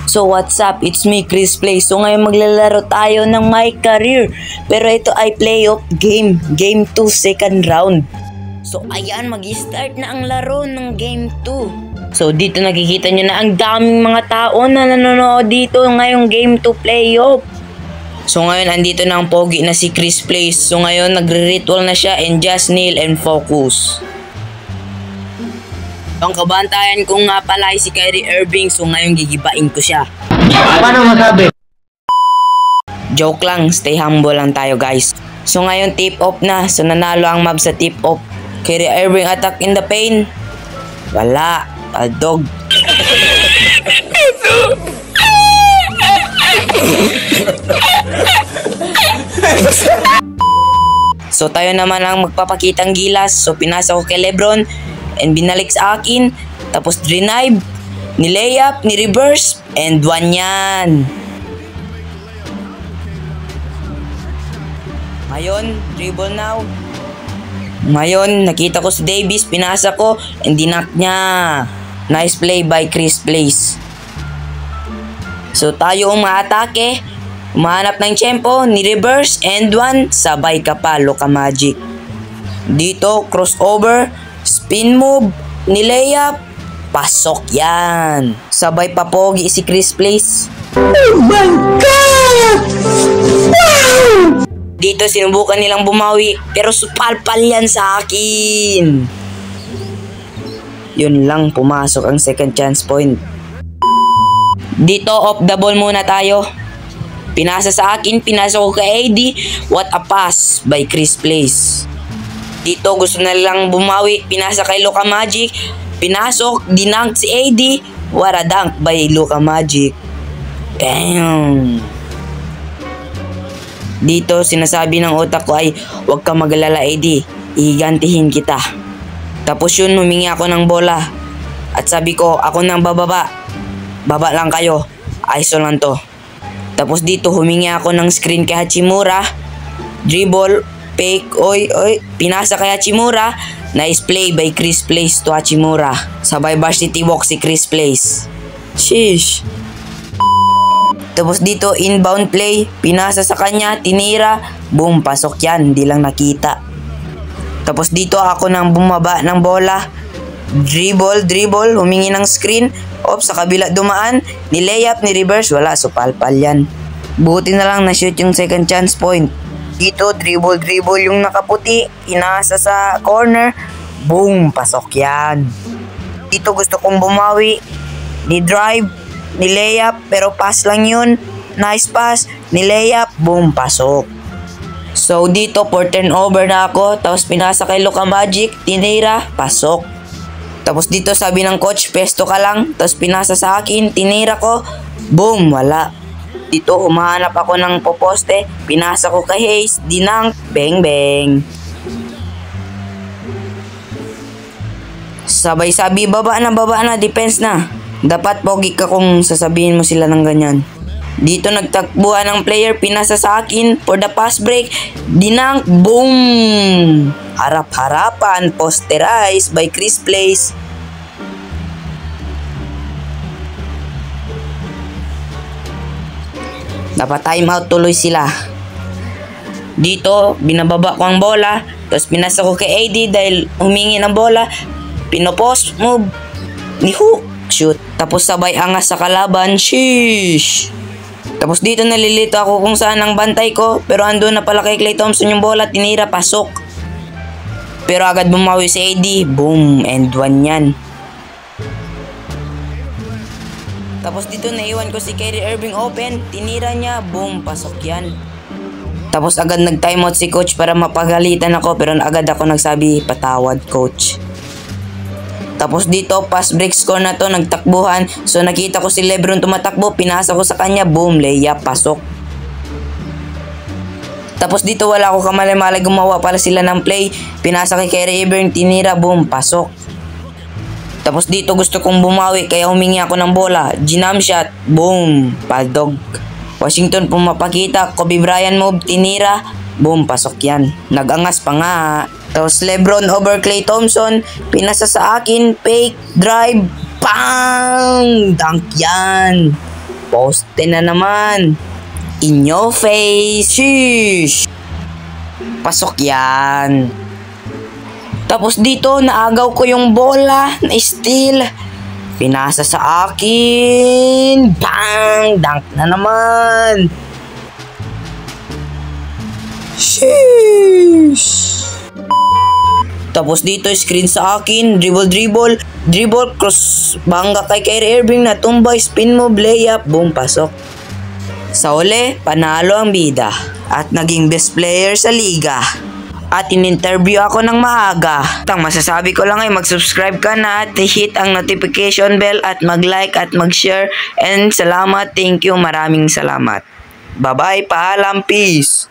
So what's up? It's me, Chris Play. So ngayon maglalaro tayo ng My Career. Pero ito ay playoff game. Game 2, second round. So ayan, mag-start na ang laro ng game 2. So dito nakikita nyo na ang daming mga tao na nanonood dito ngayong game 2 playoff. So ngayon andito na ang pogi na si Chris Play. So ngayon nagre-ritual na siya and just kneel and focus. Ang kabantayan ko nga pala ay si Kyrie Irving, so ngayon gigibain ko siya. Paano masabi? Joke lang, stay humble lang tayo guys. So ngayon tip off na, so nanalo ang mob sa tip off. Kyrie Irving attack in the paint. Wala, dog. So tayo naman ang magpapakitang gilas, so pinasa ko kay Lebron. And binalik sa akin, tapos denive, ni-layup, ni-reverse, and one yan. Ngayon, dribble now. Ngayon, nakita ko si Davis, pinasa ko, and dinak niya. Nice play by Chris Plays. So tayo ang maatake, umahanap ng tempo, ni-reverse, and one, sabay ka pa, Luka Magic. Dito, crossover, spin move, ni-layup, pasok yan. Sabay pa pogi si Chris Plays. Oh my God! Wow! Dito sinubukan nilang bumawi, pero supalpal yan sa akin. Yun lang, pumasok ang second chance point. Dito off the ball muna tayo. Pinasa sa akin, pinasa ko kay AD. What a pass by Chris Plays. Dito gusto na lang bumawi, pinasa kay Luka Magic, pinasok, dinunk si AD, what a dunk by Luka Magic. Damn. Dito sinasabi ng utak ko ay huwag ka magalala AD, ihigantihin kita. Tapos yun, humingi ako ng bola at sabi ko ako nang bababa, baba lang kayo, ISO lang to. Tapos dito humingi ako ng screen kay Hachimura, dribble, fake, oy, pinasa kay Hachimura. Nice play by Chris Plays to Hachimura. Sabay varsity walk si Chris Plays. Sheesh. Tapos dito inbound play, pinasa sa kanya, tinira, boom, pasok yan, di lang nakita. Tapos dito ako nang bumaba ng bola, dribble, humingi ng screen, sa kabila dumaan, ni layup, ni reverse, wala, supalpal yan. Buti na lang na shoot yung second chance point. Dito, dribble yung nakaputi, inasa sa corner, boom, pasok yan. Dito gusto kong bumawi, ni-drive, ni-layup, pero pass lang yun. Nice pass, ni-layup, boom, pasok. So dito, for turnover na ako, tapos pinasa kay Luka Magic, tinira, pasok. Tapos dito sabi ng coach, pesto ka lang, tapos pinasa sa akin, tinira ko, boom, wala. Dito humahanap ako ng poposte, pinasa ko kay Hayes, dinang, bang bang. Sabay-sabi, baba na, defense na. Dapat pogi ka kung sasabihin mo sila ng ganyan. Dito nagtakbuhan ng player, pinasa sa akin for the pass break, dinang, boom. Harap-harapan, posterized by Chris Plays. Dapat time out tuloy sila. Dito, binababa ko ang bola, tapos pinasa ko kay AD dahil humingi ng bola, pinopost move, ni hook, shoot. Tapos sabay angas sa kalaban, sheesh. Tapos dito nalilito ako kung saan ang bantay ko, pero andun na pala kay Klay Thompson yung bola, tinira, pasok. Pero agad bumawi si AD, boom, and one yan. Tapos dito naiwan ko si Kyrie Irving open, tinira niya, boom, pasok yan. Tapos agad nag-timeout si coach para mapagalitan ako, pero agad ako nagsabi, patawad coach. Tapos dito, pass break score na to, nagtakbuhan, so nakita ko si Lebron tumatakbo, pinasa ko sa kanya, boom, layup, pasok. Tapos dito wala ako kamalay-malay, gumawa pala sila ng play, pinasa kay Kyrie Irving, tinira, boom, pasok. Tapos dito gusto kong bumawi kaya humingi ako ng bola. Ginam shot. Boom. Paldog. Washington pumapakita. Kobe Bryant move. Tinira. Boom. Pasok yan. Nagangas pa nga. Tapos Lebron over Klay Thompson. Pinasa sa akin. Fake. Drive. Bang! Dunk yan. Poste na naman. In your face. Sheesh. Pasok yan. Tapos dito, naagaw ko yung bola na steal. Pinasa sa akin. Bang! Dunk na naman. Sheesh. Tapos dito, screen sa akin. Dribble, cross. Bangga kay Kyrie Irving na tumbay. Spin move, layup. Boom, pasok. Sa uli, panalo ang bida. At naging best player sa liga. At in-interview ako ng maaga. Ang masasabi ko lang ay mag-subscribe ka na at hit ang notification bell at mag-like at mag-share. And salamat, thank you, maraming salamat. Bye-bye, paalam, peace!